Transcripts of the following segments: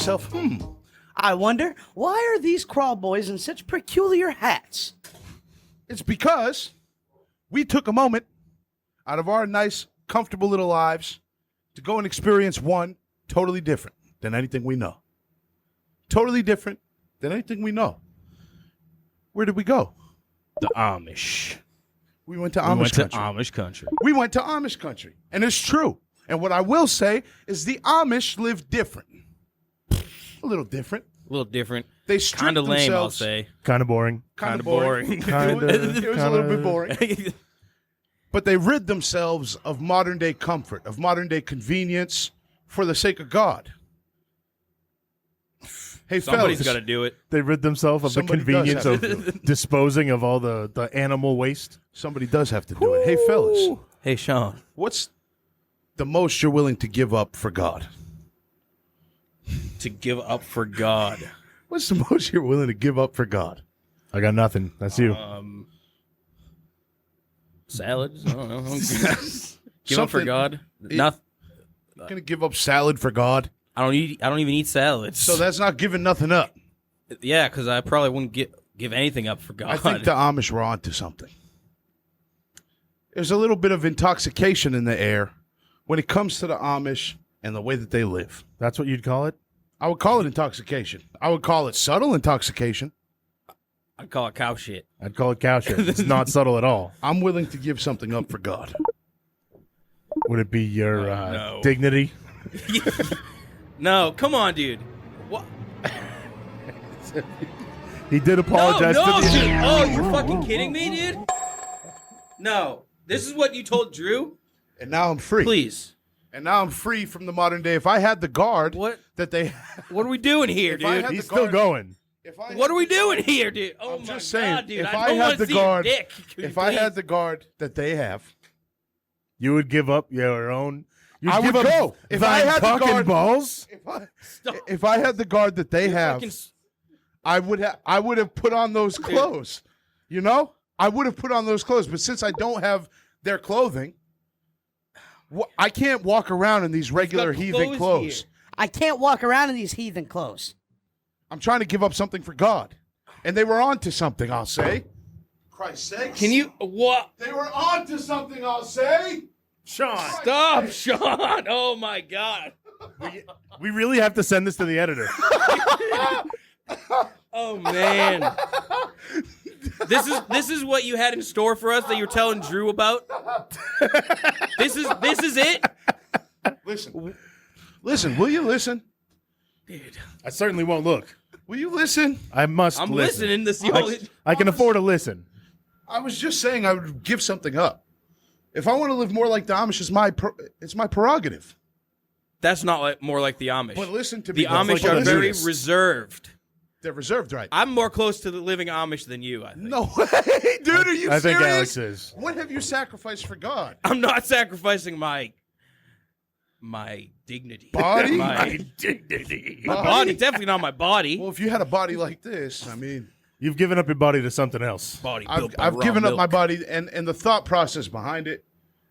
yourself, I wonder, why are these crawl boys in such peculiar hats? It's because we took a moment out of our nice, comfortable little lives to go and experience one totally different than anything we know. Totally different than anything we know. Where did we go? The Amish. We went to Amish country. Amish country. We went to Amish country. And it's true. And what I will say is the Amish live different. A little different. A little different. They strip kind of lame, I'll themselves. say. Kind of boring. Kind of boring. It was a little bit boring. But they rid themselves of modern day comfort, of modern day convenience for the sake of God. Hey, Somebody's fellas, got to do it. They rid themselves of the Somebody convenience does of disposing of all the animal waste. somebody does have to do it. Hey, fellas, Hey, Shaun. what's the most you're willing to give up for God? To give up for God. What's the most you're willing to give up for God? I got nothing. That's you. Salads? I don't know. Give up for Something- God? Nothing. You're going to give up salad for God? I don't even eat salads. So that's not giving nothing up. Yeah, because I probably wouldn't give anything up for God. I think the Amish were onto something. There's a little bit of intoxication in the air when it comes to the Amish and the way that they live. That's what you'd call it? I would call it intoxication. I would call it subtle intoxication. I'd call it cow shit. I'd call it cow shit. It's not subtle at all. I'm willing to give something up for God. Would it be your no. dignity? No, come on, dude. What? He did apologize no, to the dude. Oh, you're fucking kidding me, dude? No. This is what you told Drew? And now I'm free. Please. And now I'm free from the modern day. If I had the guard What? that they What are we doing here, If I dude? had He's the still guard- going. if I What had are we the doing guard- here, dude? Oh I'm my just saying, God, dude. if I I don't had want the to see your guard- dick. Could you If I had please? the guard that they have, You would give up your own. You'd I give would up go. If I thine had the cock and guard- balls. Stop. if I had the guard that they have, Fucking I would have put on those clothes. You know? I would have put on those clothes, but since I don't have their clothing, I can't walk around in these regular got heathen clothes clothes. here. I can't walk around in these heathen clothes. I'm trying to give up something for God. And they were on to something, I'll say. Christ's sakes. Can you what? They were on to something, I'll say. Sean, Stop, Shaun. Oh my God. we really have to send this to the editor. Oh man. This is what you had in store for us that you were telling Drew about? This is it? Listen, will you listen? Dude. I certainly won't look. Will you listen? I must I'm listen. listening. This is the only I can afford to listen. I was just saying I would give something up. If I want to live more like the Amish, it's my prerogative. That's not more like the Amish. But listen to me. The though. Amish like are the very Judas. reserved. They're reserved, right? I'm more close to the living Amish than you, I think. No way, dude. Are you I serious? think Alex is. What have you sacrificed for God? I'm not sacrificing my dignity. Body? my dignity. body. Definitely not my body. Well, if you had a body like this, I mean, You've given up your body to something else. Body I've built by raw given up milk. my body, and the thought process behind it,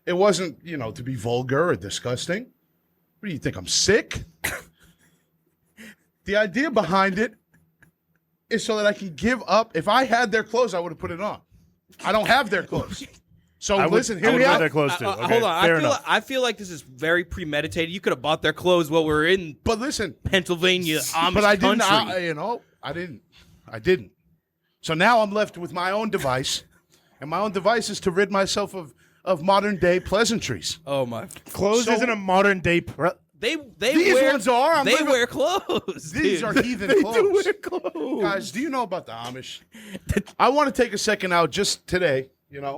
it wasn't, to be vulgar or disgusting. What do you think? I'm sick? The idea behind it is so that I can give up. If I had their clothes, I would have put it on. I don't have their clothes. So I would, listen, I hear would me wear out. their clothes too. Okay, Hold on. fair enough. I feel like this is very premeditated. You could have bought their clothes while we're in But listen, Pennsylvania, Amish but I didn't. country. I didn't. So now I'm left with my own device, and my own device is to rid myself of modern day pleasantries. Oh my! Clothes So- isn't a modern day. They These wear, ones are. I'm they living- wear clothes. These dude. are heathen clothes. Guys, do you know about the Amish? I want to take a second out just today.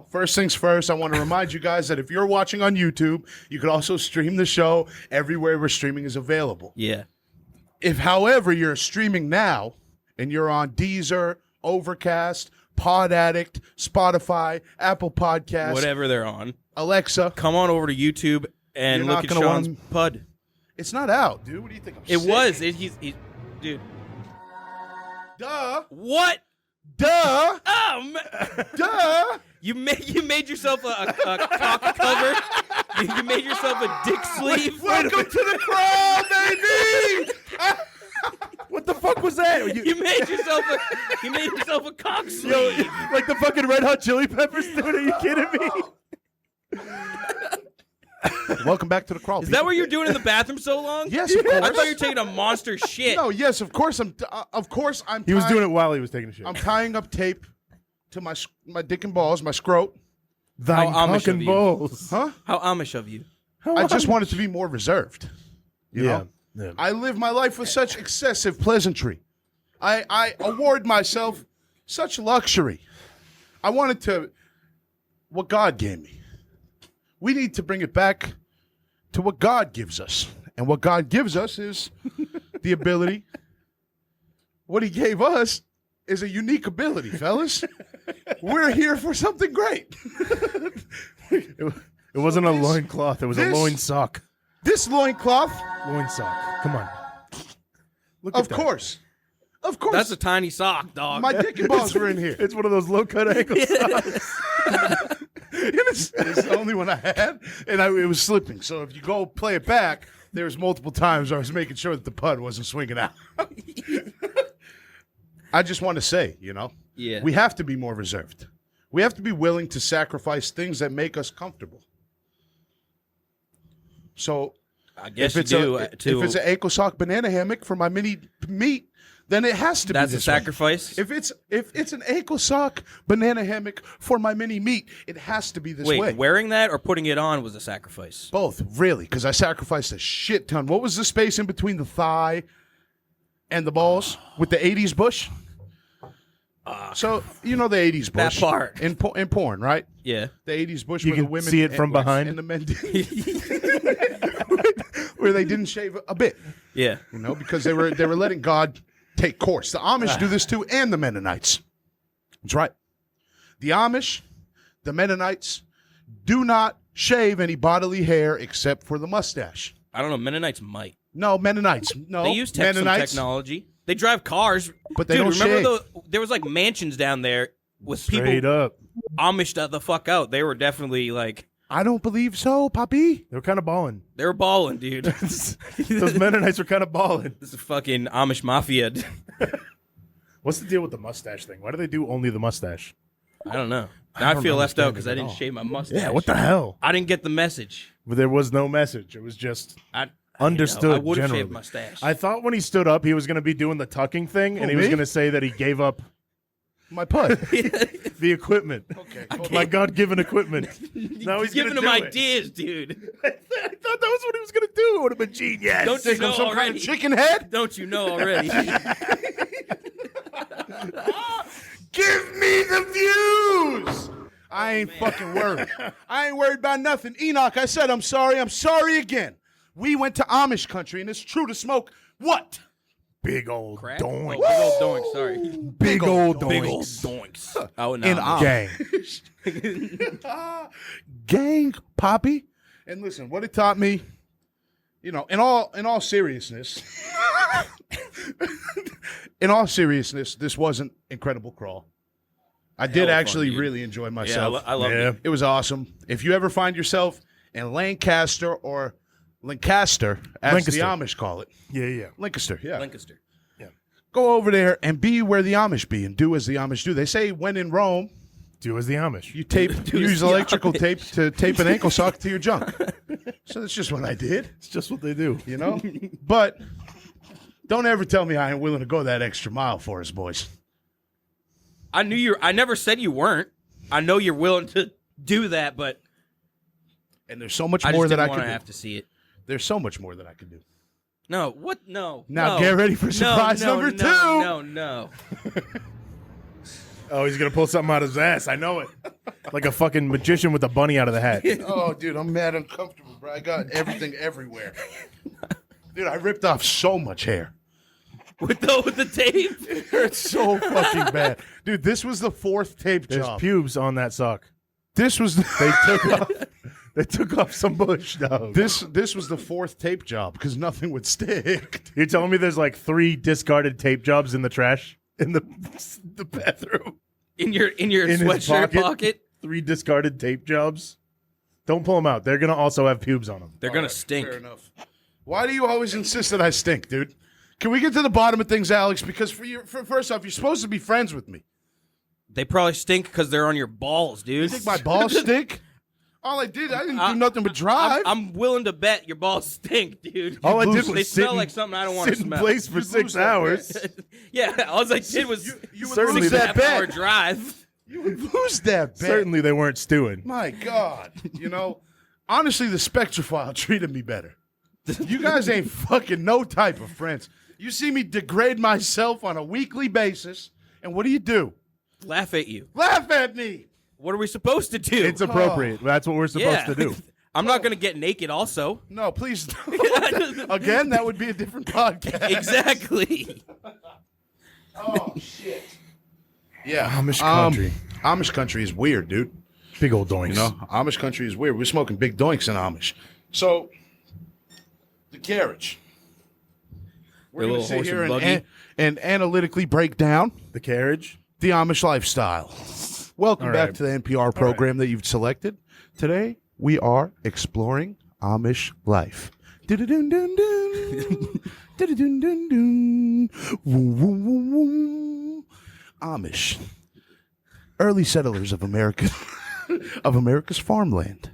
First things first, I want to remind you guys that if you're watching on YouTube, you can also stream the show everywhere where streaming is available. Yeah. If, however, you're streaming now and you're on Deezer, Overcast, Pod Addict, Spotify, Apple Podcasts, Whatever they're on, Alexa, come on over to YouTube and You're not look at gonna Shaun's want- pud. it's not out, dude. What do you think? I'm It sick? was. Dude. Duh. What? Duh. Duh. You made yourself a cock cover. You made yourself a dick sleeve. Welcome to the crowd, baby. was that? You made yourself a cock sleeve. Yo, like the fucking Red Hot Chili Peppers, dude. Are you kidding me? Welcome back to the crawl. Is that what you're doing in the bathroom so long? Yes, of course. I thought you were taking a monster shit. No, yes, of course. I'm. He was doing it while he was taking a shit. I'm tying up tape to my dick and balls, my scrot. Thine How Amish cock of and you. balls. Huh? How Amish of you. I just wanted to be more reserved. You know? Yeah. I live my life with such excessive pleasantry. I award myself such luxury. I wanted to what God gave me. We need to bring it back to what God gives us. And what God gives us is the ability. What he gave us is a unique ability, fellas. We're here for something great. It wasn't a loincloth. It was a this- loin sock. This loincloth, Loin sock. Come on. Look of at that. course. Of course. That's a tiny sock, dog. my dick and balls were in here. It's one of those low cut ankle socks. It's the only one I had, and it was slipping. So if you go play it back, there was multiple times where I was making sure that the pud wasn't swinging out. I just want to say, Yeah. we have to be more reserved. We have to be willing to sacrifice things that make us comfortable. So I guess if you it's do. if it's an ankle sock banana hammock for my mini meat, then it has to That's be a this way. sacrifice. If it's an ankle sock banana hammock for my mini meat, it has to be this Wait, way. wearing that or putting it on was a sacrifice. Both, really, because I sacrificed a shit ton. What was the space in between the thigh and the balls with the 80s bush? So, the 80s That bush. part. In porn, right? Yeah. The 80s bush You where the can women see it from behind. and the men where they didn't shave a bit, Yeah. because they were letting God take course. The Amish do this too, and the Mennonites. That's right. The Amish, the Mennonites, do not shave any bodily hair except for the mustache. I don't know. Mennonites might. No, Mennonites. No, They use some Mennonites. technology. They drive cars. But they Dude, don't remember shave. there was like mansions down there with Straight people up. Amished the fuck out. They were definitely like, I don't believe so, Poppy. They were kind of balling. they were balling, dude. Those Mennonites were kind of balling. This is fucking Amish mafia. What's the deal with the mustache thing? Why do they do only the mustache? I don't know. Now I don't feel left out understand because it I at didn't all. shave my mustache. Yeah, what the hell? I didn't get the message. But there was no message. It was just I understood I would have generally. shaved my stash. I thought when he stood up, he was going to be doing the tucking thing, and he was me? going to say that he gave up My pud. the equipment. Okay. My God-given equipment. Now he's giving gonna him do it. ideas, dude. I thought that was what he was going to do. It would have been genius. Don't you Think I'm know some kind already? of chicken head? Don't you know already? Give me the views. I ain't fucking worried. I ain't worried about nothing. Enoch, I said I'm sorry. I'm sorry again. We went to Amish country, and it's true to smoke what? Big old Crack? doink. Oh, big old doink, sorry. Big old Big old doinks. doinks. Oh, no. In Gang. Gang, Poppy. And listen, what it taught me, in all seriousness, this wasn't Incredible Crawl. I did Hella fun, actually dude. really enjoy Yeah, myself. I love Yeah. it. It was awesome. If you ever find yourself in Lancaster or Lancaster, as Lancaster. the Amish call it. Yeah. Lancaster, yeah. Lancaster. Go over there and be where the Amish be and do as the Amish do. They say when in Rome, Do as the Amish. you use the electrical tape to tape an ankle sock to your junk. So that's just what I did, It's just what they do. But don't ever tell me I ain't willing to go that extra mile for us, boys. I never said you weren't. I know you're willing to do that, but And there's so much I more just that didn't I want could to do. have to see it. There's so much more that I could do. No, what? No. Now no. get ready for surprise no, number no, 2. No. Oh, he's going to pull something out of his ass. I know it. Like a fucking magician with a bunny out of the hat. Oh, dude, I'm mad uncomfortable, bro. I got everything everywhere. Dude, I ripped off so much hair. With the tape? It hurts so fucking bad. Dude, this was the 4th tape There's job. pubes on that sock. This was They took off some bush, dog. this was the 4th tape job because nothing would stick. You're telling me there's like 3 discarded tape jobs in the trash in the bathroom? In your In his sweatshirt pocket? 3 discarded tape jobs? Don't pull them out. They're going to also have pubes on them. They're going to stink. Fair enough. Why do you always insist that I stink, dude? Can we get to the bottom of things, Alex? Because first off, you're supposed to be friends with me. They probably stink because they're on your balls, dude. You think my balls stink? All I didn't do nothing but drive. I'm willing to bet your balls stink, dude. All I did They was smell like something I don't want to sit in smell. place for 6 hours. Yeah, all I did was you would Certainly lose that half-hour bet. drive. You would lose that bet. Certainly they weren't stewing. My God. Honestly, the Spectrophile treated me better. You guys ain't fucking no type of friends. You see me degrade myself on a weekly basis, and what do? Laugh at you. Laugh at me. What are we supposed to do? It's appropriate. That's what we're supposed to do. I'm not going to get naked also. No, please don't. Again, that would be a different podcast. Exactly. Oh, shit. Yeah. Amish country. Amish country is weird, dude. Big old doinks. Amish country is weird. We're smoking big doinks in Amish. So, the carriage. We're Their going to little sit horse here and and, buggy. and analytically break down The carriage. the Amish lifestyle. Welcome All back right. to the NPR program that you've selected. Today, we are exploring Amish life. Du-du-dun-dun-dun. Du-du-dun-dun-dun. Vroom, vroom, vroom, vroom. Amish. Early settlers of America, of America's farmland,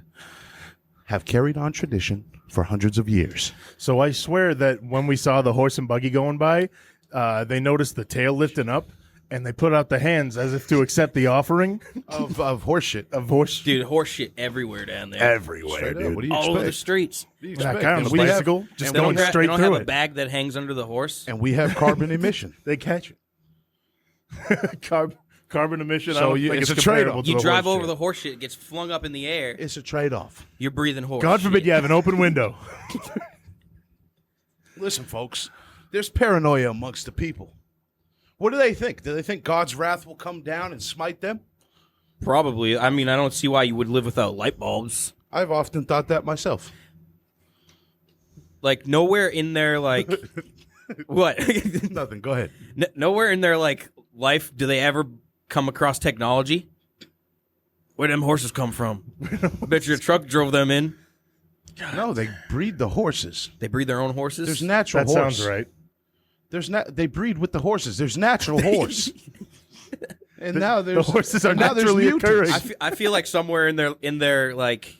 have carried on tradition for hundreds of years. So I swear that when we saw the horse and buggy going by, they noticed the tail lifting up, and they put out the hands as if to accept the offering Of horse shit. of horse Dude, horse shit everywhere down there. everywhere, Straight up. dude. What do you All over the expect? streets. What do you That expect? guy on And the we have- bicycle just They don't going have, straight they don't through have a it. bag that hangs under the horse. and we have carbon emission. They catch it. Carbon emission. So I don't you- think it's it's a comparable trade-off. to You the drive horse over shit. the horse shit, it gets flung up in the air. It's a trade-off. You're breathing horse God forbid shit. you have an open window. Listen, folks, there's paranoia amongst the people. What do they think? Do they think God's wrath will come down and smite them? Probably. I mean, I don't see why you would live without light bulbs. I've often thought that myself. Like, nowhere in their, like... What? Nothing. Go ahead. Nowhere in their, like, life do they ever come across technology. Where them horses come from? I bet your truck drove them in. No, they breed the horses. They breed their own horses? There's natural That horse. sounds right. They breed with the horses. There's natural horse. And now there's horses are now there's naturally mutants. occurring. I feel like somewhere in their like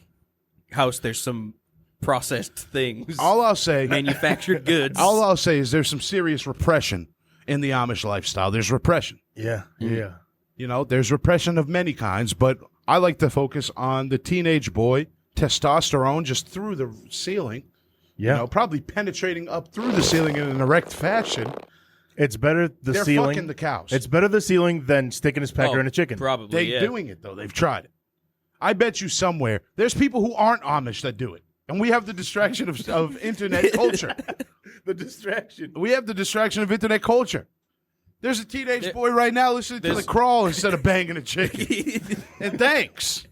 house there's some processed things. All I'll say, Manufactured goods. all I'll say is there's some serious repression in the Amish lifestyle. There's repression. Yeah, yeah. There's repression of many kinds, but I like to focus on the teenage boy, testosterone just through the ceiling. Yeah. Probably penetrating up through the ceiling in an erect fashion. It's better the They're ceiling. fucking the cows. It's better the ceiling than sticking his pecker in a chicken. Probably. They're Yeah. doing it, though. They've tried it. I bet you somewhere there's people who aren't Amish that do it. And we have the distraction of internet culture. The distraction. We have the distraction of internet culture. There's a teenage boy right now listening to the there's- crawl instead of banging a chicken. And thanks.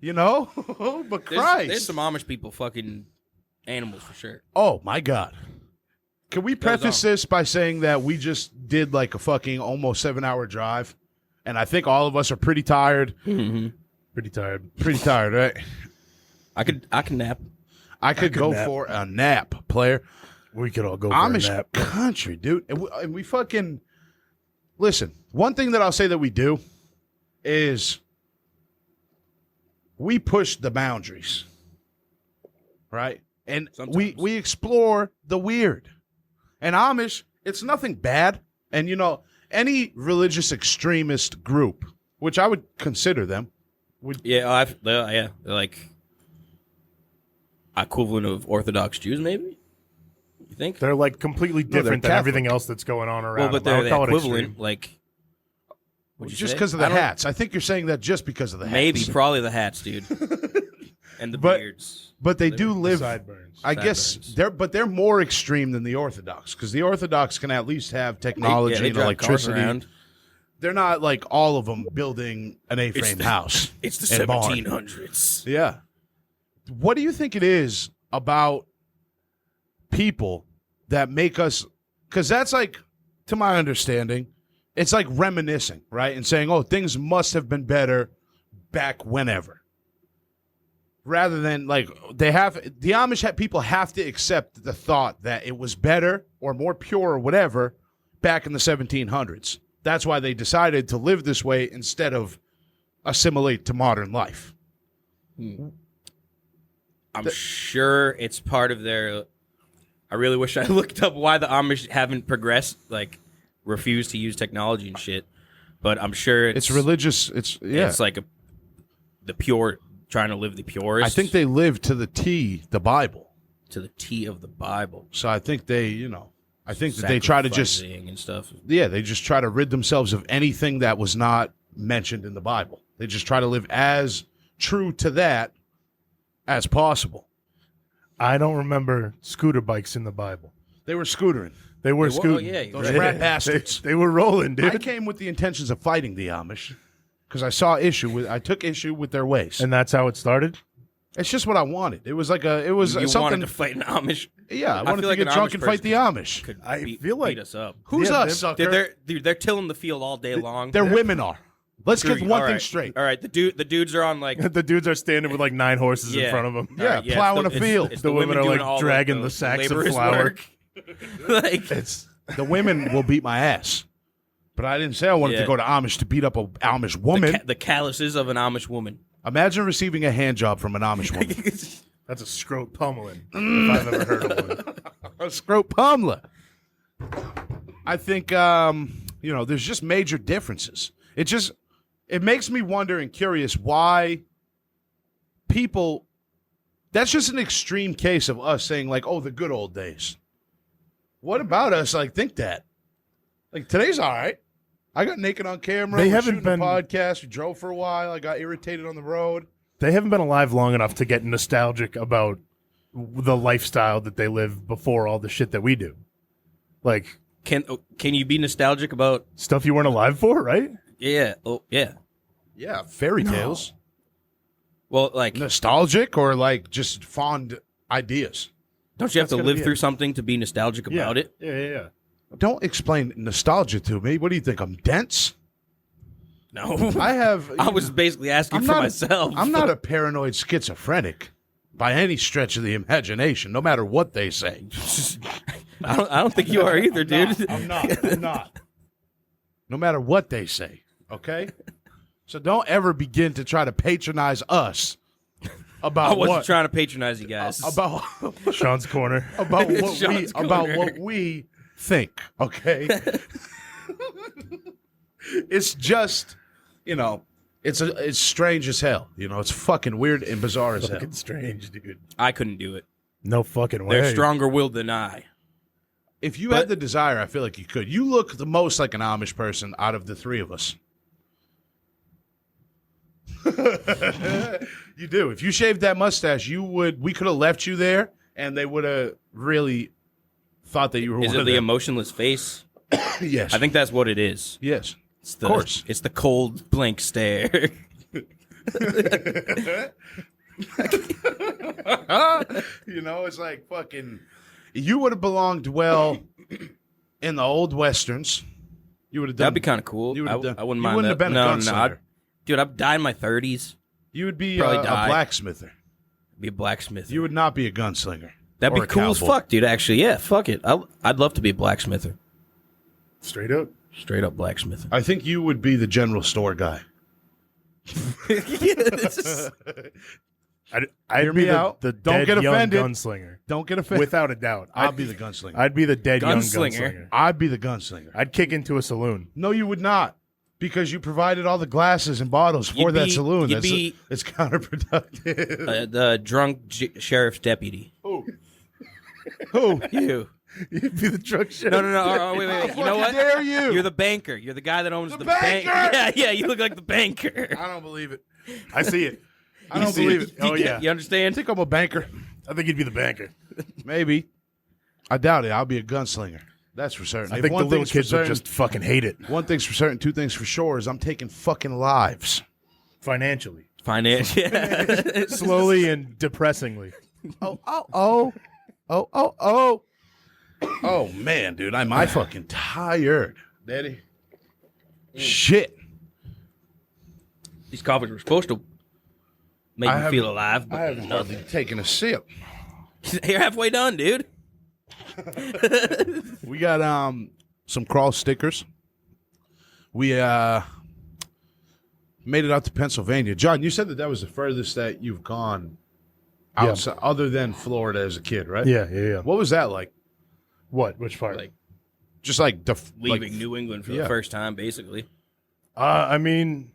But Christ. There's some Amish people fucking animals for sure. Oh, my God. Can we preface on. this by saying that we just did like a fucking almost 7-hour drive? And I think all of us are pretty tired. Pretty tired. Pretty tired, right? I can nap. I could go nap. for a nap, player. We could all go for Amish a nap. country, dude. And we fucking... Listen, one thing that I'll say that we do is we push the boundaries, right? And Sometimes. we explore the weird. And Amish, it's nothing bad. And, any religious extremist group, which I would consider them, Yeah, they're like equivalent of Orthodox Jews, maybe. You think? They're like completely they're different than Catholic. everything else that's going on around. Well, but them. I they're would the call it equivalent. extreme. Like, what'd you just say? because of the I don't- hats. I think you're saying that just because of the hats. Maybe, probably the hats, dude, and the But- beards. But they do live... Sideburns. I guess Sideburns. they're more extreme than the Orthodox, because the Orthodox can at least have technology they and drive cars electricity. around. They're not like all of them building an A-frame house. It's the and barn. 1700s. Yeah. What do you think it is about people that make us? Because that's like, to my understanding, it's like reminiscing, right, and saying, "Oh, things must have been better back whenever." rather than like the Amish people have to accept the thought that it was better or more pure or whatever back in the 1700s. That's why they decided to live this way instead of assimilate to modern life. I'm sure it's part of their. I really wish I looked up why the Amish haven't progressed, like refused to use technology and shit. But I'm sure It's religious. It's like the pure, trying to live the purest. I think they live to the T, the Bible. To the T of the Bible. So I think they, I think that they try to just, Sacrificing and stuff. they just try to rid themselves of anything that was not mentioned in the Bible. They just try to live as true to that as possible. I don't remember scooter bikes in the Bible. They were scootering. They were Oh, scooting. yeah, you're Those right. rat bastards. They were rolling, dude. I came with the intentions of fighting the Amish because I took issue with their ways. And that's how it started? It's just what I wanted. It was like it was You something. wanted to fight an Amish. Yeah, I wanted feel to like get an drunk Amish and fight the person Amish. Could I beat, feel like- beat us up. Who's Yeah, us, sucker? They're tilling the field all day long. Their women are. Let's get All one right. thing straight. All right, the dudes are on like The dudes are standing with like 9 horses in front of them. Yeah, All right, plowing it's a field. It's The women are, doing like, all dragging the sacks of laborious flour. work. Like The women will beat my ass. But I didn't say I wanted to Yeah. go to Amish to beat up a Amish woman. the calluses of an Amish woman. Imagine receiving a hand job from an Amish woman. That's a scrote pummeling, if I've ever heard of one. A scrote pumla. I think there's just major differences. It makes me wonder and curious why people. That's just an extreme case of us saying like, "Oh, the good old days." What about us? Like, think that. Like today's all right. I got naked on camera. They We're haven't shooting a been- podcast. We drove for a while. I got irritated on the road. They haven't been alive long enough to get nostalgic about the lifestyle that they lived before all the shit that we do. Like, Can you be nostalgic about? stuff you weren't alive for, right? Yeah. Oh yeah. Yeah, fairy tales. Well, like, Nostalgic or like just fond ideas. don't you have to gonna live be through it. something to be nostalgic about it? Yeah. Don't explain nostalgia to me. What do you think? I'm dense? No. I have. I was basically asking for myself. I'm not a paranoid schizophrenic by any stretch of the imagination, no matter what they say. I don't think you are either, dude. I'm not. No matter what they say, okay? So don't ever begin to try to patronize us about I wasn't what trying to patronize you guys. about Sean's corner. about what we Sean's about corner. what we think, okay? It's just, it's strange as hell. It's fucking weird and bizarre as hell. Fucking strange, dude. I couldn't do it. No fucking way. They're stronger willed than I. If you But- had the desire, I feel like you could. You look the most like an Amish person out of the three of us. You do. If you shaved that mustache, we could have left you there, and they would have really thought that you were Is one it of the them. emotionless face? Yes. I think that's what it is. Yes. It's the, Of course. It's the cold blank stare. It's like fucking. You would have belonged well in the old westerns. You would have done. That'd be kind of cool. You I, would've done- I wouldn't you mind wouldn't that. have been a no, gunslinger. dude, I've died in my 30s. You would be Probably a die. blacksmither. Be a blacksmith. You would not be a gunslinger. That'd or be a cool as cowboy. fuck, dude. Actually, yeah, fuck it. I'd love to be a blacksmither. Straight up. Straight up blacksmith. I think you would be the general store guy. I'd Hear be me out. the Don't dead get young offended. gunslinger. Don't get offended. Without a doubt. I'll be the gunslinger. I'd be the dead young Gunslinger. gunslinger. I'd be the gunslinger. I'd kick into a saloon. No, you would not, because you provided all the glasses and bottles for You'd that be- saloon. you'd be- It's counterproductive. The drunk sheriff's deputy. Who? You. You'd be the drunk sheriff. No. Oh, wait. You know what? Dare you? You're the banker. You're the guy that owns the banker! bank. Yeah. You look like the banker. I don't believe it. I see it. I don't see believe it. it. Oh, yeah. You I understand? think I'm a banker. I think you'd be the banker. Maybe. I doubt it. I'll be a gunslinger. That's for certain. I If think the one little thing's for kids would certain- just fucking hate it. One thing's for certain, two things for sure is I'm taking fucking lives. Financially. Finance. Yeah. Slowly and depressingly. Oh, man, dude. Am I fucking tired, Daddy? Shit. These coffees were supposed to Make me feel alive, I but haven't hardly taken a sip. you're halfway done, dude. We got some crawl stickers. We made it out to Pennsylvania. John, you said that was the furthest that you've gone outside, other than Florida as a kid, right? Yeah. What was that like? What? Which part? Like Just like leaving New England for the first time, basically. I mean,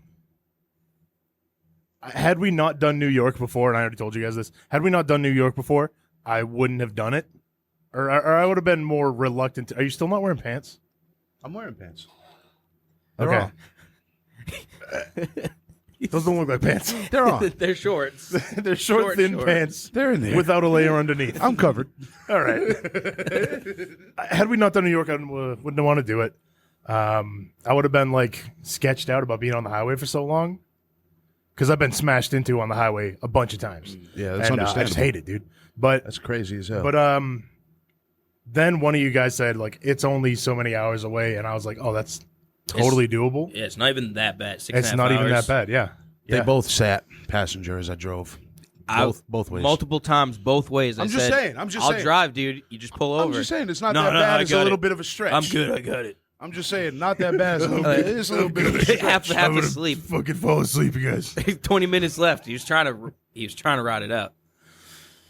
had we not done New York before, and I already told you guys this, had we not done New York before, I wouldn't have done it. Or I would have been more reluctant. Are you still not wearing pants? I'm wearing pants. Okay. Those don't look like pants. They're on. They're shorts. They're short, thin shorts. pants. They're in there. Without a layer underneath. I'm covered. All right. Had we not done New York, I wouldn't want to do it. I would have been like sketched out about being on the highway for so long because I've been smashed into on the highway a bunch of times. Yeah, that's and, understandable. I just hate it, dude. But That's crazy as hell. then one of you guys said like it's only so many hours away, and I was like, oh, that's totally doable. Yeah, it's not even that bad. It's not even that bad. Yeah. They both sat passenger as I drove. Both ways. Multiple times, both ways. I'm just saying. I'll I'll drive, dude. You just pull over. I'm just saying it's not No, that no, bad. I It's a got little it. bit of a stretch. I'm good. I got it. I'm just saying, not that bad. It's a little bit. It's a little bit of a stretch. half asleep. Fucking fall asleep, you guys. 20 minutes left. He was trying to ride it out,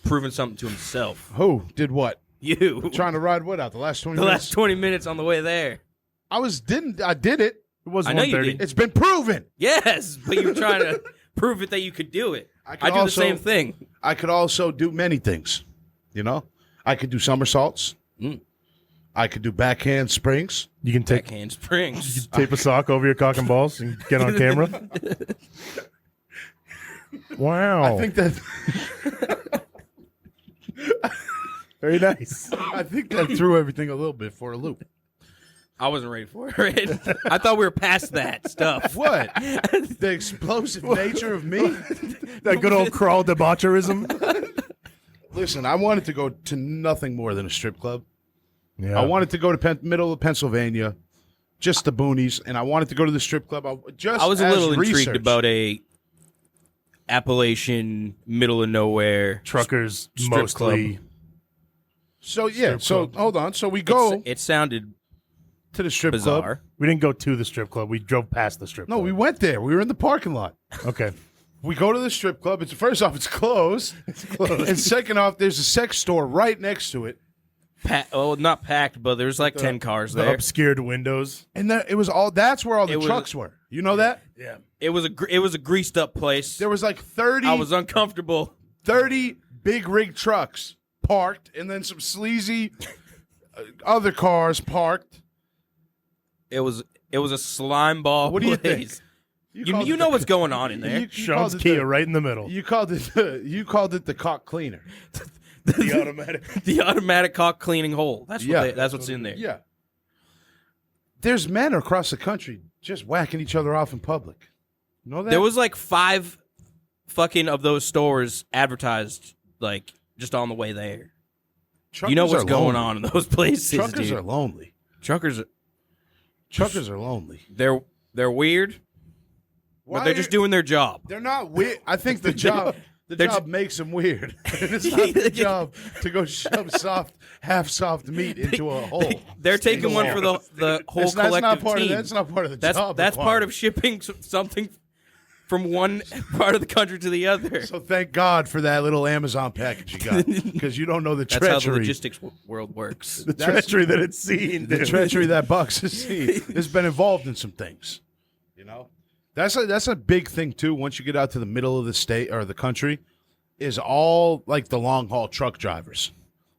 proving something to himself. Who did what? You Trying to ride what out? The last 20 the minutes? last 20 minutes on the way there. I did it. It was I know you 1:30. did. It's been proven. Yes, but you were trying to prove it that you could do it. I I could do also- the same thing. I could also do many things. You know? I could do somersaults. I could do backhand springs. You can take Backhand springs. tape a sock over your cock and balls and get on camera. Wow. I think that very nice. I think that threw everything a little bit for a loop. I wasn't ready for it. I thought we were past that stuff. What? The explosive nature of me? That good old crawl debaucherism. Listen, I wanted to go to nothing more than a strip club. Yeah. I wanted to go to middle of Pennsylvania, just the boonies, and I wanted to go to the strip club. I was a little intrigued research. about a Appalachian, middle of nowhere truckers strip mostly. club. So yeah, strip so club. hold on. So we go It sounded to the strip bizarre. club. We didn't go to the strip club. We drove past the strip No, club. we went there. We were in the parking lot. Okay. We go to the strip club. It's first off, it's closed. And second off, there's a sex store right next to it. Not packed, but there's like 10 cars The there. obscured windows. And it was all. That's where all the It was- trucks were. You know that? Yeah. It was a greased up place. There was like 30, I was uncomfortable. 30 big rig trucks parked, and then some sleazy other cars parked. It was a slime ball. What do you place. think? You know what's going on in there. You Sean's called it Kia the- right in the middle. You called it the cock cleaner. The automatic. The automatic cock cleaning hole. That's what Yeah. that's what's in there. Yeah. There's men across the country just whacking each other off in public. You know that? There was like 5 fucking of those stores advertised like just on the way there. Truckers You know what's are going lonely. on in those places, Truckers dude. are lonely. Truckers Truckers are lonely. they're weird, Why but they're just doing their job. They're not weird. I think the job job makes them weird. It's not their job to go shove half soft meat into a hole. They're taking one for the whole That's collective not part team. of that's not part of the That's job. part requirement. of shipping something from one part of the country to the other. So thank God for that little Amazon package you got, because you don't know the That's how treachery. the logistics world works. The treachery that it's seen. The dude. treachery that Bucks has seen has been involved in some things. You know, that's a big thing too. Once you get out to the middle of the state or the country, is all like the long haul truck drivers,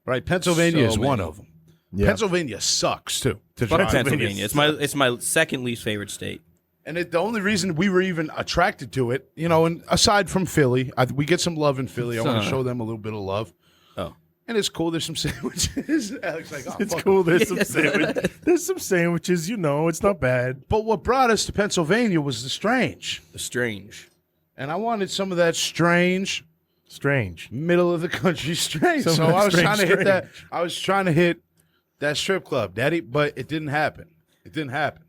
right? Pennsylvania So is one many. of them. Yeah. Pennsylvania sucks too. To Fuck drive. Pennsylvania. It's my second least favorite state. And the only reason we were even attracted to it, you know, and aside from Philly, we get some love in Philly. I want to show them a little bit of love. Oh. And it's cool. There's some sandwiches. Alex like, oh, It's fuck cool. it. There's some sandwich. There's some sandwiches. You know, it's not bad. But what brought us to Pennsylvania was the strange. Strange. And I wanted some of that strange, Strange. middle of the country strange. Some So of that I was strange trying to hit that. strange. I was trying to hit that strip club, Daddy, but it didn't happen. It didn't happen.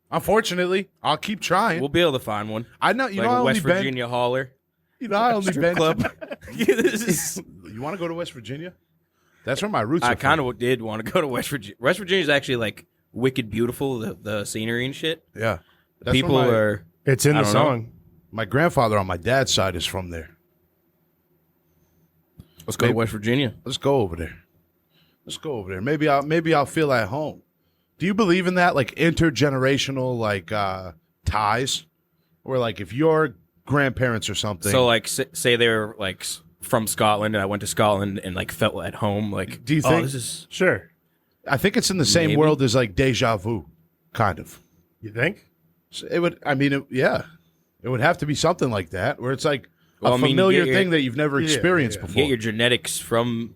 Unfortunately, I'll keep trying. We'll be able to find one. I know. You Like know, a I West only been. Virginia hauler. You know, I only Strip been club. You want to go to West Virginia? That's where my roots are. I kind of did want to go to West Virginia. West Virginia is actually like wicked beautiful. The scenery and shit. Yeah. That's People where are. It's in I the don't know. song. my grandfather on my dad's side is from there. Let's go to West Virginia. Let's go over there. Let's go over there. Maybe I'll feel at home. Do you believe in that, like intergenerational, like ties, or like if your grandparents or something? So like, say they're like from Scotland, and I went to Scotland and like felt at home. Like, Do you oh, think- this is Sure. I think it's in the same Maybe. world as like deja vu, kind of. You think? So it would. I mean, yeah, it would have to be something like that, where it's like Well, a I mean, you familiar get your- thing that you've never experienced yeah. you before. get your genetics from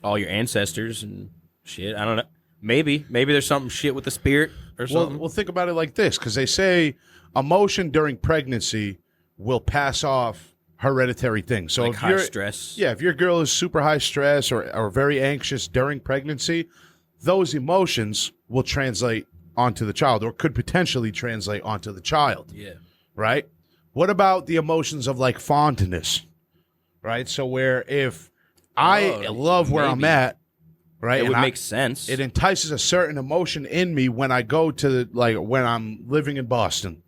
all your ancestors and shit. I don't know. Maybe there's something shit with the spirit or something. Well, think about it like this, because they say emotion during pregnancy will pass off hereditary things. So like if high you're, stress. yeah, if your girl is super high stress or very anxious during pregnancy, those emotions will translate onto the child, or could potentially translate onto the child, Yeah. right? What about the emotions of like fondness, right? So where if I Oh, love where I'm maybe. at, right, It and would I- make sense. it entices a certain emotion in me when I go to like when I'm living in Boston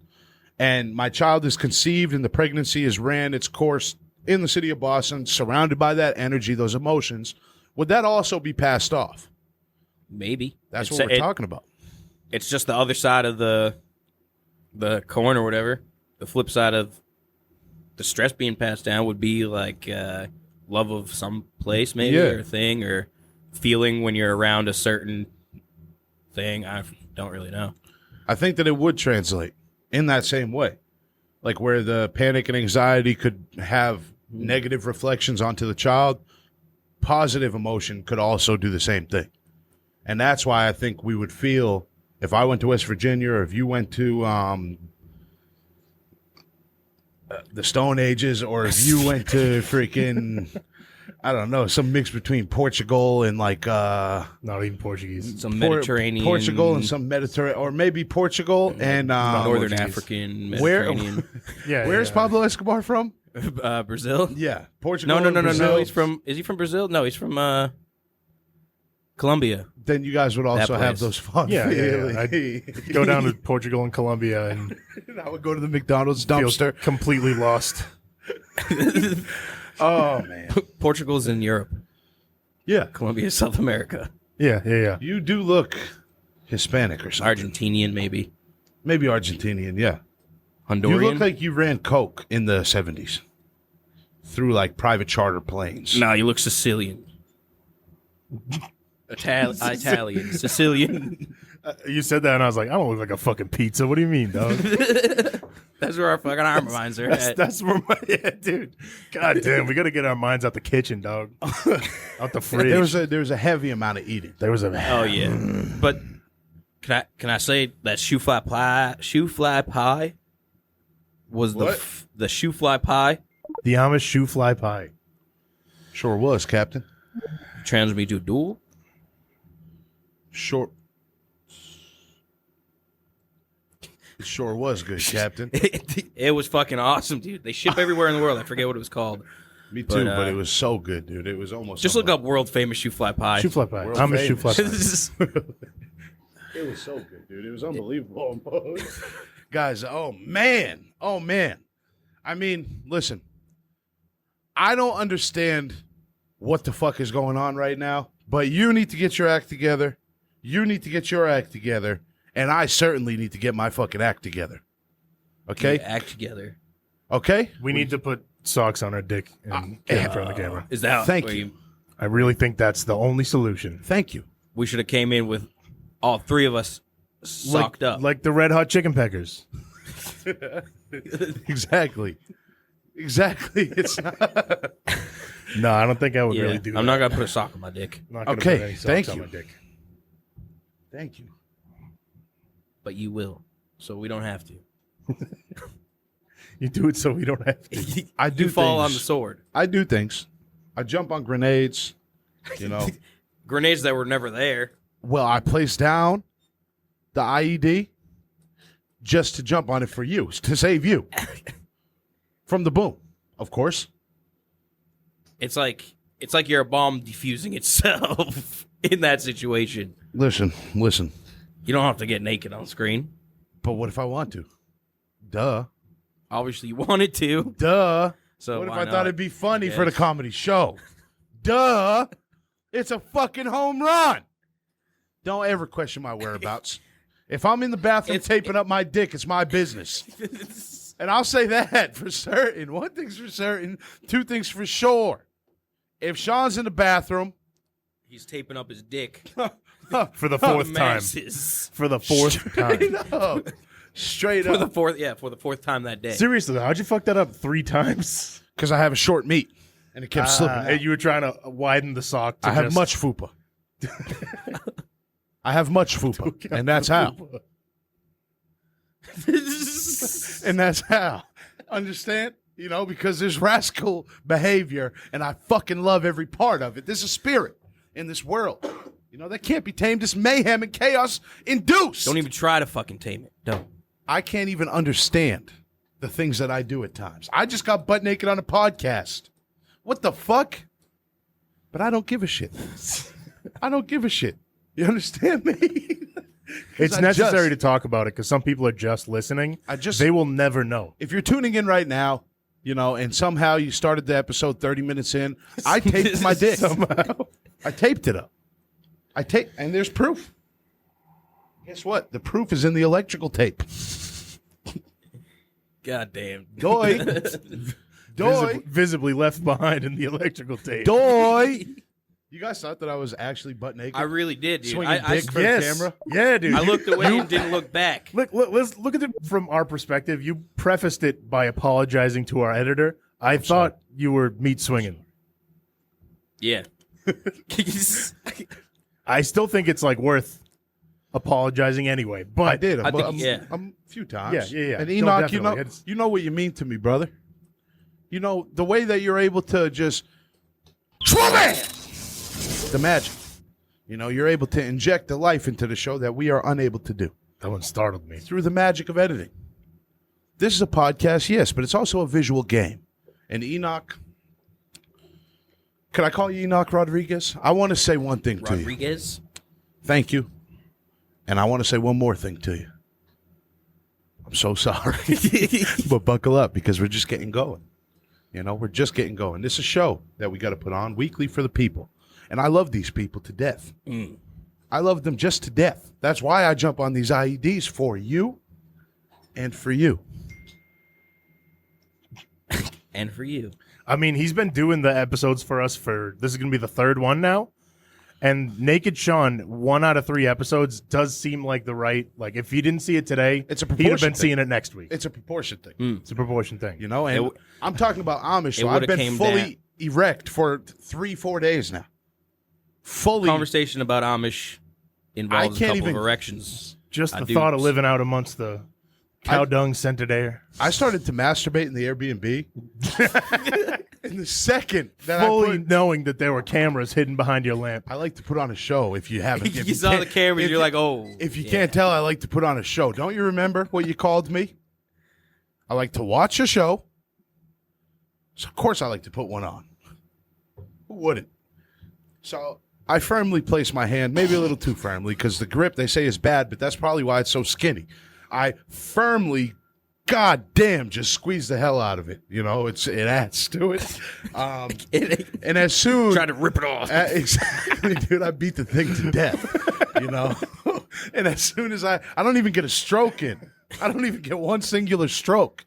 and my child is conceived and the pregnancy has ran its course in the city of Boston, surrounded by that energy, those emotions. Would that also be passed off? Maybe That's It's- what we're talking about. It's just the other side of the coin or whatever. The flip side of the stress being passed down would be like love of some place, maybe, Yeah. or thing, or feeling when you're around a certain thing. I don't really know. I think that it would translate in that same way. Like where the panic and anxiety could have negative reflections onto the child, positive emotion could also do the same thing. And that's why I think we would feel, if I went to West Virginia or if you went to the Stone Ages, or if you went to freaking, I don't know, some mix between Portugal and like Not even Portuguese. Some Mediterranean, Portugal and some Mediterranean, or maybe Portugal and Northern Portuguese. African, Where- Mediterranean, Yeah. where's yeah. Pablo Escobar from? Brazil. Yeah, Portugal. No. and Brazil. Is he from Brazil? No, he's from Colombia. Then you guys would also have place. those fun Yeah, feelings. I'd go down to Portugal and Colombia and I would go to the McDonald's feel dumpster. completely lost. Oh man, Portugal's in Europe. yeah. Colombia is South America. Yeah. You do look Hispanic or something. Argentinian, maybe. Maybe Argentinian. Yeah. Honduran. You look like you ran coke in the 70s through like private charter planes. No, you look Sicilian. Italian. Sicilian. You said that and I was like, I don't look like a fucking pizza. What do you mean, dog? That's where our fucking armor mines are at. That's where my dude. God damn, we got to get our minds out the kitchen, dog. Out the fridge. There was a heavy amount of eating. There was a Oh yeah. But can I say that shoofly pie was What? the shoofly pie the Amish shoe fly pie. Sure was, Captain. transferred me to a duel? Sure. It sure was good, Captain. It was fucking awesome, dude. They ship everywhere in the world. I forget what it was called. Me too, But, but it was so good, dude. It was almost Just look up world famous shoofly pie. Shoe fly pie. World Amish shoe fly famous. pie. It was so good, dude. It was unbelievable. Guys, oh man. I mean, listen. I don't understand what the fuck is going on right now, but you need to get your act together. You need to get your act together, and I certainly need to get my fucking act together. Okay? Act together. Okay? We need to put socks on our dick and get in front of the camera. Is that Thank where you. I really think that's the only solution. Thank you. We should have came in with all three of us socked up. Like the Red Hot Chicken Peckers. Exactly. It's not. No, I don't think I would Yeah, really do that. I'm not gonna put a sock on my dick, I'm not gonna Okay, put any socks thank on you. my dick. Thank you. but you will, so we don't have to. You do it so we don't have to. I do You fall on things. the sword. I do things. I jump on grenades, you know. Grenades that were never there. Well, I place down the IED just to jump on it for you, to save you from the boom. Of course. It's like you're a bomb defusing itself in that situation. Listen. You don't have to get naked on screen. But what if I want to? Duh. Obviously, you wanted to. Duh. So what if why I not? thought it'd be funny Yes. for the comedy show? Duh. It's a fucking home run. Don't ever question my whereabouts. If I'm in the bathroom taping up my dick, it's my business. And I'll say that for certain. One thing's for certain. Two things for sure. If Shaun's in the bathroom, He's taping up his dick. For the fourth time. Masses. For the fourth time. up. Straight For the up. fourth time that day. Seriously, how'd you fuck that up 3 times? Because I have a short meat. And it kept slipping out. And you were trying to widen the sock. To I have just- much fupa. I have much fupa. And that's how. And that's how. Understand? You know, because there's rascal behavior, and I fucking love every part of it. There's a spirit in this world. You know, that can't be tamed. It's mayhem and chaos induced. Don't even try to fucking tame it. Don't. I can't even understand the things that I do at times. I just got butt naked on a podcast. What the fuck? But I don't give a shit. I don't give a shit. You understand me? It's I necessary just- to talk about it because some people are just listening. just- They will never know. If you're tuning in right now, you know, and somehow you started the episode 30 minutes in, I taped my dick. Somehow. I taped it up. And there's proof. Guess what? The proof is in the electrical tape. God damn. Doy. Doy. Visibly left behind in the electrical tape. Doy. You guys thought that I was actually butt naked? I really did, dude. Swinging I, dick for the Yes. camera? Yeah, dude. I looked away and didn't look back. Let's look at it from our perspective. You prefaced it by apologizing to our editor. I thought you were meat swinging. Yeah. I still think it's like worth apologizing anyway. But I did. I think- yeah. A few times. Yeah. And No, Enoch, definitely. you know what you mean to me, brother. You know, the way that you're able to just... The magic. You know, you're able to inject the life into the show that we are unable to do. That one startled me. Through the magic of editing. This is a podcast, yes, but it's also a visual game. And Enoch... Can I call you Enoch Rodriguez? I want to say one thing to you. Rodriguez? Thank you. And I want to say one more thing to you. I'm so sorry. But buckle up because we're just getting going. You know, we're just getting going. This is a show that we got to put on weekly for the people. And I love these people to death. I love them just to death. That's why I jump on these IEDs for you and for you. And for you. I mean, he's been doing the episodes for us this is going to be the 3rd one now. And Naked Shaun, 1 out of 3 episodes does seem like the right, like if you didn't see it today, It's a he'd have proportion been thing. seeing it next week. It's a proportion thing. It's a proportion thing. You know, and I'm talking about Amish, so I've would've been came fully erect for 3-4 days now. Fully. Conversation about Amish involves I a can't couple even- of erections. Just the I do. thought of living out amongst the cow dung scented air. I started to masturbate in the Airbnb. In the second that Fully knowing that there were cameras hidden behind your lamp. I like to put on a show if you haven't. If You saw the can't- cameras, if you're you- like, oh. If you yeah. can't tell, I like to put on a show. Don't you remember what you called me? I like to watch a show. So of course I like to put one on. Who wouldn't? So I firmly place my hand, maybe a little too firmly, because the grip they say is bad, but that's probably why it's so skinny. I firmly, goddamn, just squeeze the hell out of it. You know, it adds to it. And as soon Try to rip it off. exactly, dude, I beat the thing to death. You know, and as soon as I don't even get a stroke in. I don't even get one singular stroke.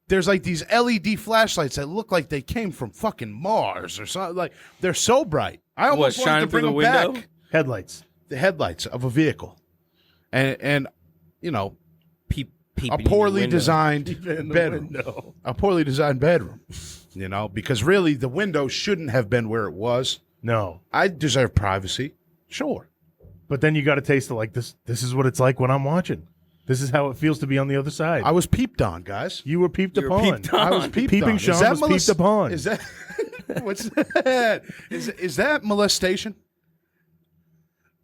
There's like these LED flashlights that look like they came from fucking Mars or something. Like they're so bright. I almost wanted shining to bring through the them window? back. Headlights. The headlights of a vehicle, and you know, Peep a in your poorly window. designed In the bedroom. window. A poorly designed bedroom. You know, because really the window shouldn't have been where it was. No. I deserve privacy. Sure. But then you got to taste it like this. This is what it's like when I'm watching. This is how it feels to be on the other side. I was peeped on, guys. you were peeped You were upon. peeped on. I was peeped Peeping on. Shaun Is that was peeped upon. Is that what's that? Is that molestation?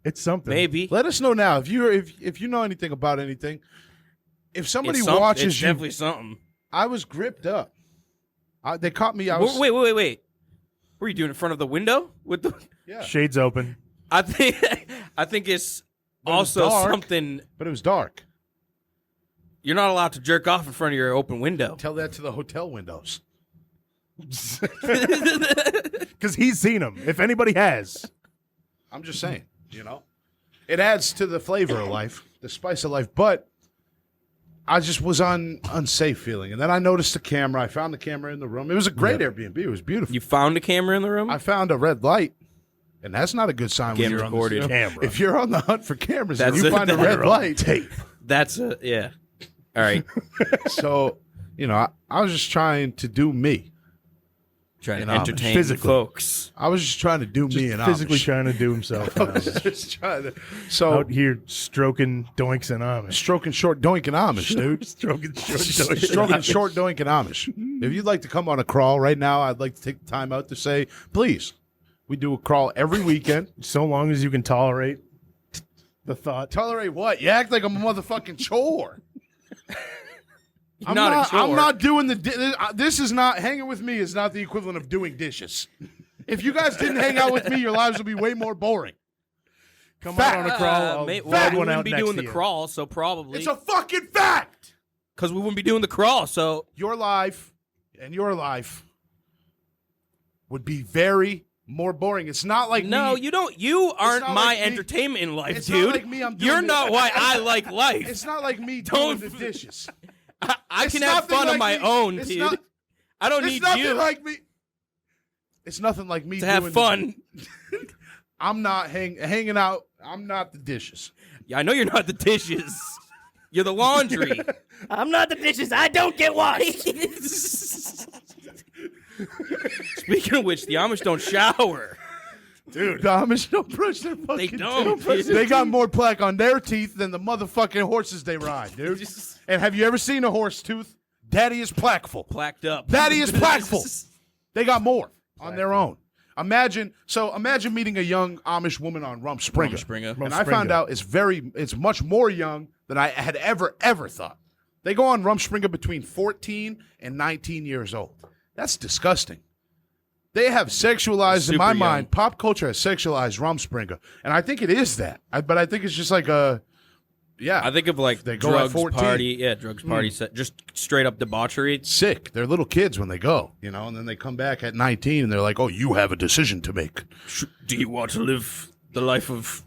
It's something. Maybe. Let us know now if you know anything about anything. If somebody It's watches it's you, definitely something. I was gripped up. They caught me. I was Wait. What are you doing in front of the window with the? yeah, Shades open. I think it's But it was also dark. something but it was dark. you're not allowed to jerk off in front of your open window. Tell that to the hotel windows. Because he's seen them. If anybody has. I'm just saying, it adds to the flavor of life, the spice of life. But I just was unsafe feeling, and then I noticed the camera. I found the camera in the room. It was a great Airbnb. It was beautiful. You found a camera in the room? I found a red light, and that's not a good sign when Getting you're recorded. on the Camera. If you're on the hunt for cameras, and That's you it. find a red light tape. That's yeah. All right. So I was just trying to do me. Trying In to Amish. entertain Physically. folks. I was just trying to do me and Physically Amish. trying to do himself. I was just trying to. So Out here stroking Doinks in Amish. stroking short doink and Amish, dude. Stroking short Doinks. Stroking short doink and Amish. If you'd like to come on a crawl right now, I'd like to take the time out to say, please. We do a crawl every weekend. So long as you can tolerate the thought. Tolerate what? You act like I'm a motherfucking chore. I'm Not a chore. I'm not doing this is not hanging with me is not the equivalent of doing dishes. If you guys didn't hang out with me, your lives would be way more boring. Come Fact. on a crawl. I'll Well, ride we one wouldn't out be next doing to the you. crawl, so probably It's a fucking fact. because we wouldn't be doing the crawl. So Your life and your life would be very more boring. It's not like no, me. you don't. You aren't not my like me. entertainment in life, It's dude. not like me, I'm doing You're this. not why I like life. It's not like me doing Don't- the dishes. I It's can have nothing fun like on my me. own, It's dude. not- I don't It's need nothing you like me. It's nothing like me to have doing fun. I'm not hanging out. I'm not the dishes. Yeah, I know you're not the dishes. You're the laundry. I'm not the dishes. I don't get washed. Speaking of which, the Amish don't shower. Dude, the Amish don't brush their fucking They don't. teeth. They got more plaque on their teeth than the motherfucking horses they ride, dude. And have you ever seen a horse tooth? Daddy is plaqueful. Plaqued up. Daddy is plaqueful. They got more on their own. Imagine meeting a young Amish woman on rumspringa. Rumspringa. And I found out it's much more young than I had ever thought. They go on rumspringa between 14 and 19 years old. That's disgusting. They have sexualized, in Super my young. mind, pop culture has sexualized rumspringa. And I think it is that. But I think it's just like I think of like They go at drugs 14. party. Yeah, drugs party. Just straight up debauchery. sick. They're little kids when they go, and then they come back at 19 and they're like, oh, you have a decision to make. Do you want to live the life of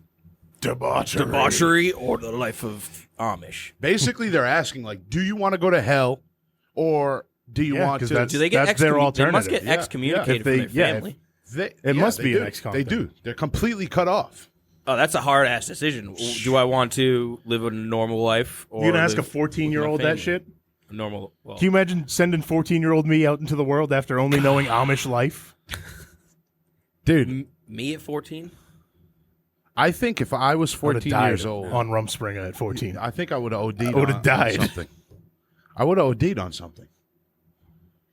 Debauchery. debauchery or the life of Amish? Basically, they're asking, like, do you want to go to hell or do you Yeah, want 'cause to? that's- Do they get their They must alternative. get Yeah, excommunicated If they- from their yeah, family. It must they be do. an ex-con They thing. do. They're completely cut off. Oh, that's a hard ass decision. Do I want to live a normal life? Or You gonna ask a live 14-year-old with my that family? shit? A normal. Well, Can you imagine sending 14-year-old me out into the world after only knowing Amish life? Dude, me at 14? I think if I was I would've 14 died years old, on Rumspringa at 14. I think I would have OD'd I would've on died. something. I would have OD'd on something.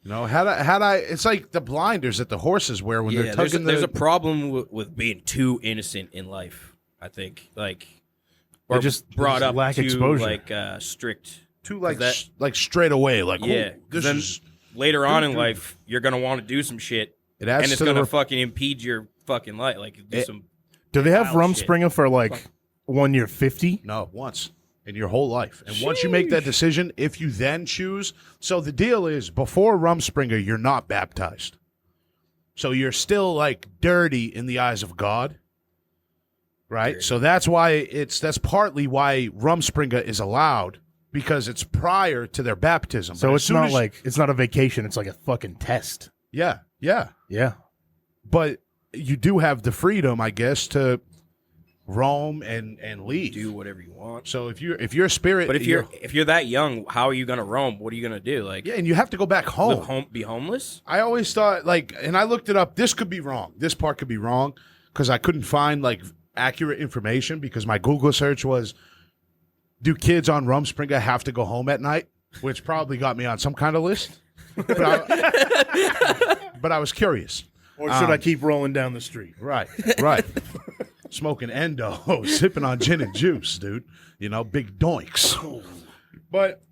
Had I, it's like the blinders that the horses wear when they're Yeah, tugging there's the. a problem with being too innocent in life. I think, like, They or just brought up lack too exposure. like strict. too like that- like straight away, like Yeah, oh, 'cause this then is. later on in dude. life, you're gonna want to do some shit, It adds and it's to the gonna rep- fucking impede your fucking life. Like, do It- some. Do they have Wow, shit. Rumspringa for like when you're 50? No, once in your whole life. And once you make that decision, if you then choose. So the deal is before Rumspringa, you're not baptized. So you're still like dirty in the eyes of God. Right? Dirty. So that's partly why Rumspringa is allowed because it's prior to their baptism. So But it's as soon not as- like it's not a vacation. It's like a fucking test. Yeah, yeah. Yeah. But you do have the freedom, I guess, to roam and leave. Do whatever you want. So if you're a spirit, But if you're that young, how are you gonna roam? What are you gonna do? Like, yeah, and you have to go back home. be homeless? I always thought and I looked it up. This could be wrong. This part could be wrong because I couldn't find accurate information because my Google search was, do kids on Rumspringa have to go home at night? Which probably got me on some kind of list. But I was curious. Or should I keep rolling down the street? Right. Smoking endo, sipping on gin and juice, dude. Big doinks. But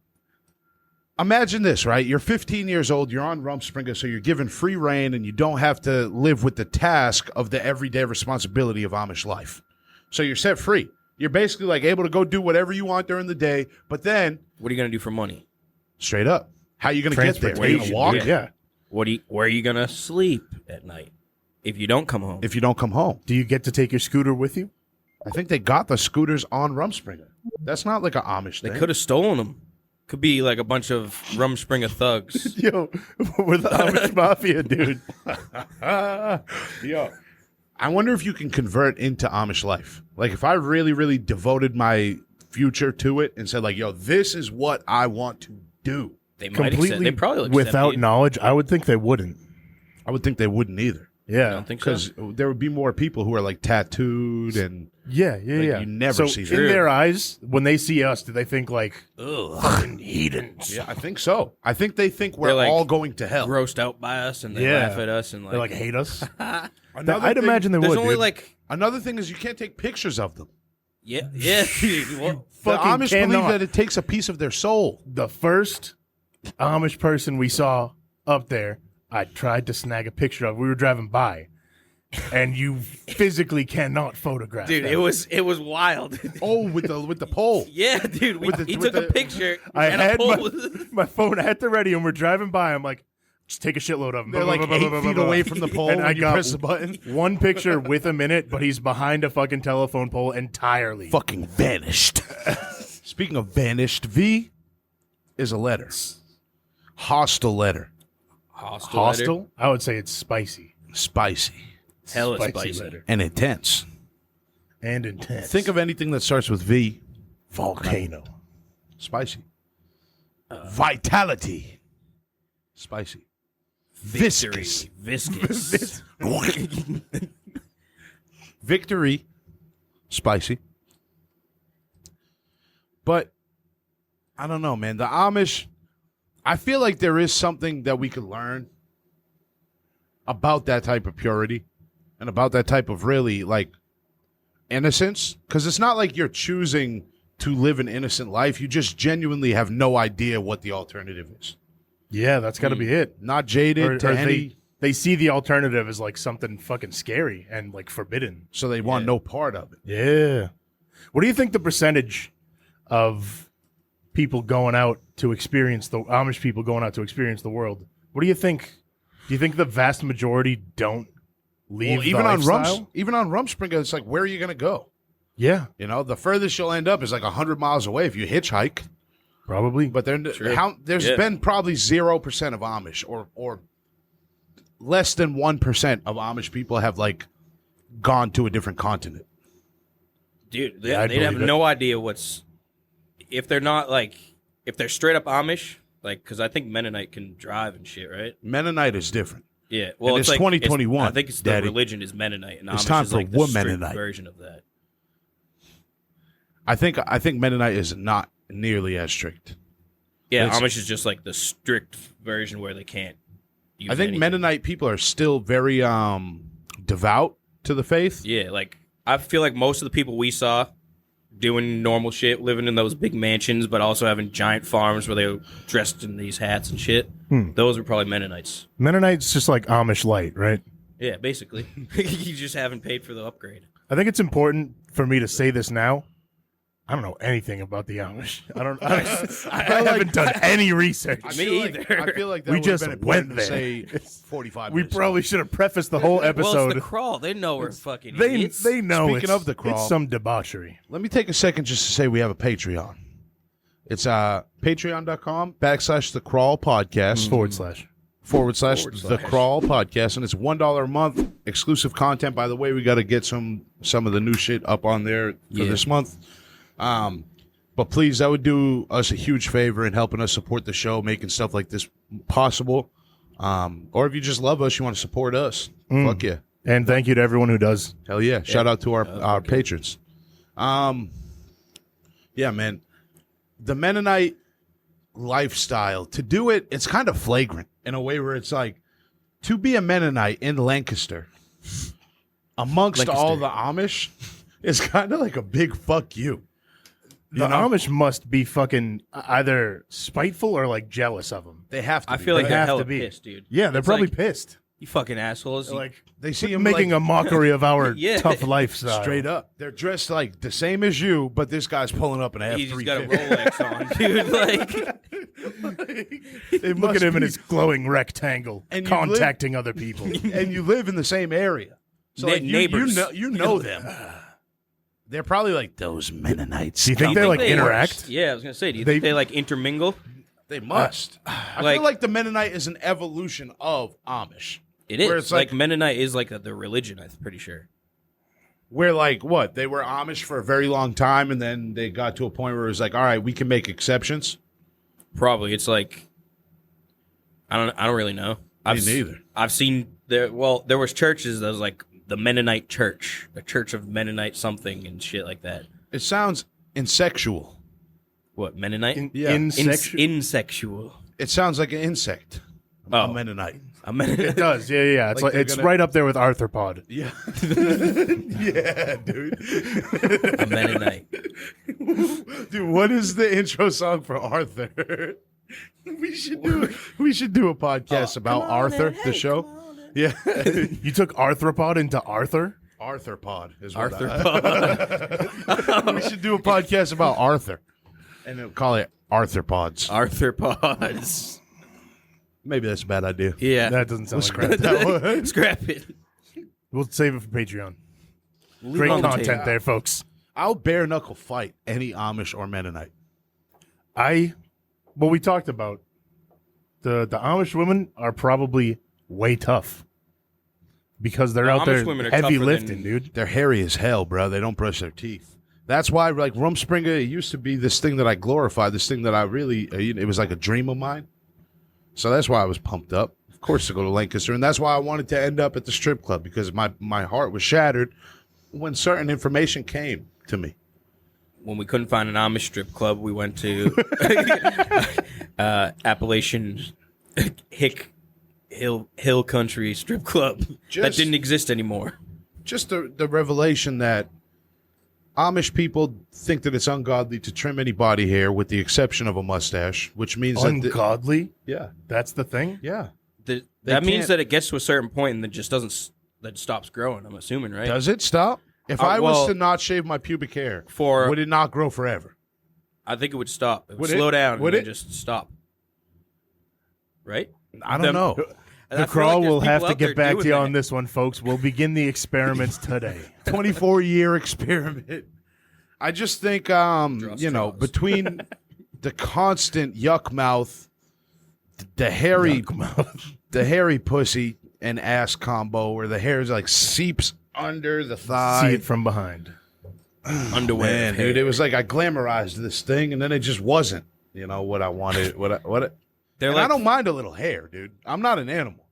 imagine this, right? You're 15 years old, you're on Rumspringa, so you're given free reign and you don't have to live with the task of the everyday responsibility of Amish life. So you're set free. You're basically like able to go do whatever you want during the day, but then What are you gonna do for money? straight up, how are you going to get there? Are you going to walk? Yeah. Where are you gonna sleep at night if you don't come home? If you don't come home. Do you get to take your scooter with you? I think they got the scooters on Rumspringa. That's not like an Amish They thing. could have stolen them. Could be like a bunch of Rumspringa thugs. Yo, we're the Amish Mafia, dude. Yo, I wonder if you can convert into Amish life. Like if I really, really devoted my future to it and said like, yo, this is what I want to do. They might accept. Completely They probably accept without you. knowledge, I would think they wouldn't. I would think they wouldn't either. I Yeah. don't think so. Because there would be more people who are like tattooed and Yeah. Like, Yeah. you never so see in that. their eyes, when they see us, do they think like Ugh. fucking heathens? yeah, I think so. I think they think we're They're, like, all going to hell. Grossed out by us and they Yeah. laugh at us and like, They like hate us. Another I'd thing- imagine they there's would. only dude. like Another thing is you can't take pictures of them. yeah. Well, The Fucking Amish believe cannot. that it takes a piece of their soul. The first Amish person we saw up there, I tried to snag a picture of. We were driving by, and you physically cannot photograph. dude, them. it was wild. Oh, with the pole. Yeah, dude. He with took a the- picture. I and a had pole. my phone at the ready, and we're driving by. I'm like, just take a shitload of them. They're like 8 feet away from the pole And when I you got press the button. one picture with a minute, but he's behind a fucking telephone pole entirely. Fucking vanished. Speaking of vanished, V is a letter. Hostile letter. Hostile. letter. Hostile? I would say it's spicy Spicy. Hella Spicy spicy. letter. And intense. and intense. Think of anything that starts with V. volcano. Spicy. Vitality. Spicy. Viscous. Viscous. Victory. Spicy. But I don't know, man. The Amish, I feel like there is something that we could learn about that type of purity and about that type of really like innocence. Because it's not like you're choosing to live an innocent life. You just genuinely have no idea what the alternative is. Yeah, that's got to be it. Not jaded Or, to or any, they see the alternative as like something fucking scary and like forbidden. so they want no part of it. Yeah. What do you think the percentage of people going out to experience the Amish people going out to experience the world? What do you think? Do you think the vast majority don't leave Well, even the on lifestyle? Rumspringa, it's like, where are you going to go? Yeah, You know, the furthest you'll end up is like 100 miles away if you hitchhike. probably. But there's Yeah. been probably 0% of Amish or less than 1% of Amish people have like gone to a different continent. Dude, Yeah, I'd they'd have believe it. no idea what's if they're not like if they're straight up Amish, like because I think Mennonite can drive and shit, right? Mennonite is different. Yeah, well, And it's it's like 2021, I think it's Daddy. the religion is Mennonite, and It's Amish time is for like the one strict Mennonite. version of that. I think Mennonite is not nearly as strict. Yeah, It's- Amish is just like the strict version where they can't. Use I think anything. Mennonite people are still very devout to the faith. Yeah, like I feel like most of the people we saw doing normal shit, living in those big mansions, but also having giant farms where they were dressed in these hats and shit. Those were probably Mennonites. Mennonite's just like Amish light, right? Yeah, basically. You just haven't paid for the upgrade. I think it's important for me to say this now. I don't know anything about the Amish. I haven't done any research. Me feel either. Like, I feel like that We would just have been went important to there. say 45 We minutes probably ago. should have prefaced the whole Well, episode. it's the crawl. They know we're fucking they idiots. they know. Speaking it's, of the crawl. it's some debauchery. Let me take a second just to say we have a Patreon. It's patreon.com/the crawl podcast // the crawl podcast, and it's $1 a month exclusive content. By the way, we got to get some of the new shit up on there for this month. But please, that would do us a huge favor in helping us support the show, making stuff like this possible. Or if you just love us, you want to support us, fuck yeah. And thank you to everyone who does. Hell yeah. Shout out to our patrons. Yeah, man. The Mennonite lifestyle, to do it, it's kind of flagrant in a way where it's like, to be a Mennonite in Lancaster, amongst all the Amish, is kind of like a big fuck you. The Amish must be fucking either spiteful or like jealous of them. They have to. I be. feel like They they're have hella to be. pissed, dude. Yeah, they're It's probably like, pissed. You fucking assholes. They're like they see him making like, a mockery of our Yeah. tough lifestyle. straight up. They're dressed like the same as you, but this guy's pulling up in a He's just got a F-350. Rolex on, dude. Like, They look at him in his glowing rectangle, And you contacting other people. and you live in the same area, so like neighbors. you know them. They're probably like those Mennonites. Do you think they like interact? Yeah, I was gonna say. Do you think they like intermingle? They must. I like- feel like the Mennonite is an evolution of Amish. It is. Where it's like like- Mennonite is like the religion. I'm pretty sure. Where like what they were Amish for a very long time, and then they got to a point where it was like, all right, we can make exceptions. Probably it's like I don't really know. Me neither. I've seen there. Well, there was churches that was like the Mennonite Church, the Church of Mennonite something and shit like that. It sounds insexual. What Mennonite? Yeah. Insexual. It sounds like an insect. Oh. A Mennonite. A Mennonite. It does, yeah. It's Like like, they're it's gonna- right up there with arthropod. Yeah. Yeah, dude. A Mennonite. Dude, what is the intro song for Arthur? We should do a podcast about Arthur, the show. Yeah. You took arthropod into Arthur? Arthur Pod is what Arthropod. we should do a podcast about Arthur. And then call it Arthur Pods. Arthropods. Maybe that's a bad idea. Yeah. That doesn't sound like Scrap crap. that one. Scrap it. We'll save it for Patreon. Leave Great it on the content table. there, folks. I'll bare knuckle fight any Amish or Mennonite. What we talked about, the Amish women are probably way tough because they're The out Amish there women are heavy tougher lifting, than- dude. They're hairy as hell, bro. They don't brush their teeth. That's why, like, rumspringa, it used to be this thing that I glorified, this thing that I really, it was like a dream of mine. So that's why I was pumped up, of course, to go to Lancaster. And that's why I wanted to end up at the strip club, because my heart was shattered when certain information came to me. When we couldn't find an Amish strip club, we went to Appalachian Hill Country strip club that Just- didn't exist anymore. Just the revelation that Amish people think that it's ungodly to trim any body hair with the exception of a mustache, which means that... Ungodly? Yeah, That's the thing? yeah. That can't- means that it gets to a certain point and then just doesn't. That stops growing. I'm assuming, right? Does it stop? If I was well, to not shave my pubic hair, for would it not grow forever? I think it would stop. It would Would it? slow down Would and then it? just stop. Right? I don't know. And I The feel crawl like there's will have people to out there get back to doing you that. on this one, folks. We'll begin the experiments today. 24-year experiment. I just think, straws. between the constant yuck mouth, the hairy pussy and ass combo, where the hair is like seeps under the thigh. See it from behind. Underwear. Man, dude, it was like I glamorized this thing, and then it just wasn't, what I wanted. They're And like, I don't mind a little hair, dude. I'm not an animal.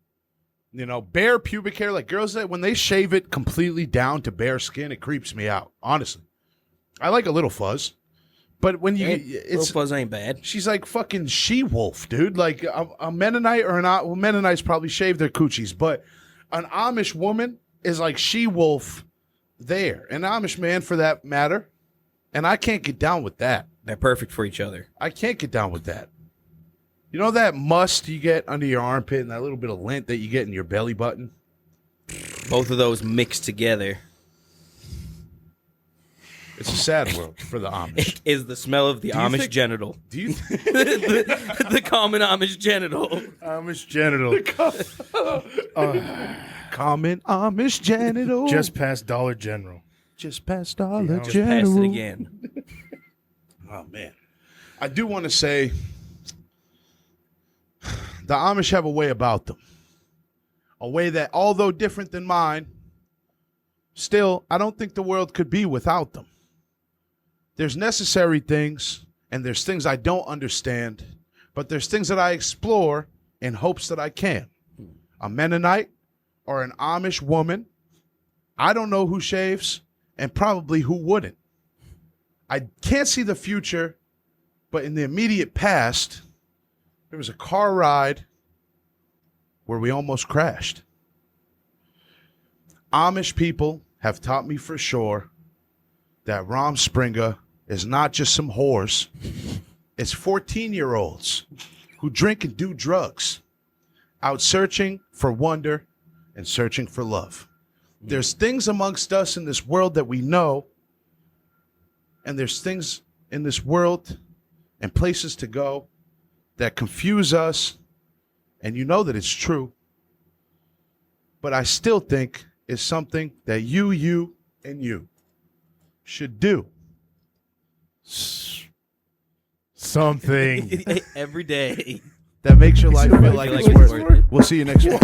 Bare pubic hair, like girls that when they shave it completely down to bare skin, it creeps me out. Honestly, I like a little fuzz, but when little it's fuzz ain't bad. she's like fucking she-wolf, dude. Like a Mennonite or well, Mennonites probably shave their coochies, but an Amish woman is like she-wolf there, an Amish man for that matter, and I can't get down with that. They're perfect for each other. I can't get down with that. You know that must you get under your armpit and that little bit of lint that you get in your belly button? Both of those mixed together It's a sad world for the Amish. is the smell of the you Amish think- genital. Do you the common Amish genital. Amish genital. common Amish genital? Just past Dollar General. just past Dollar Just General. passed it again. Oh man, I do want to say the Amish have a way about them, a way that, although different than mine, still I don't think the world could be without them. There's necessary things, and there's things I don't understand, but there's things that I explore in hopes that I can. A Mennonite or an Amish woman, I don't know who shaves, and probably who wouldn't. I can't see the future, but in the immediate past, there was a car ride where we almost crashed. Amish people have taught me for sure that rumspringa is not just some whores. It's 14-year-olds who drink and do drugs, out searching for wonder and searching for love. There's things amongst us in this world that we know, and there's things in this world and places to go that confuse us, and you know that it's true. But I still think it's something that you, and you should do. Something. Every day. That makes your life feel like it's worth it. We'll see you next week.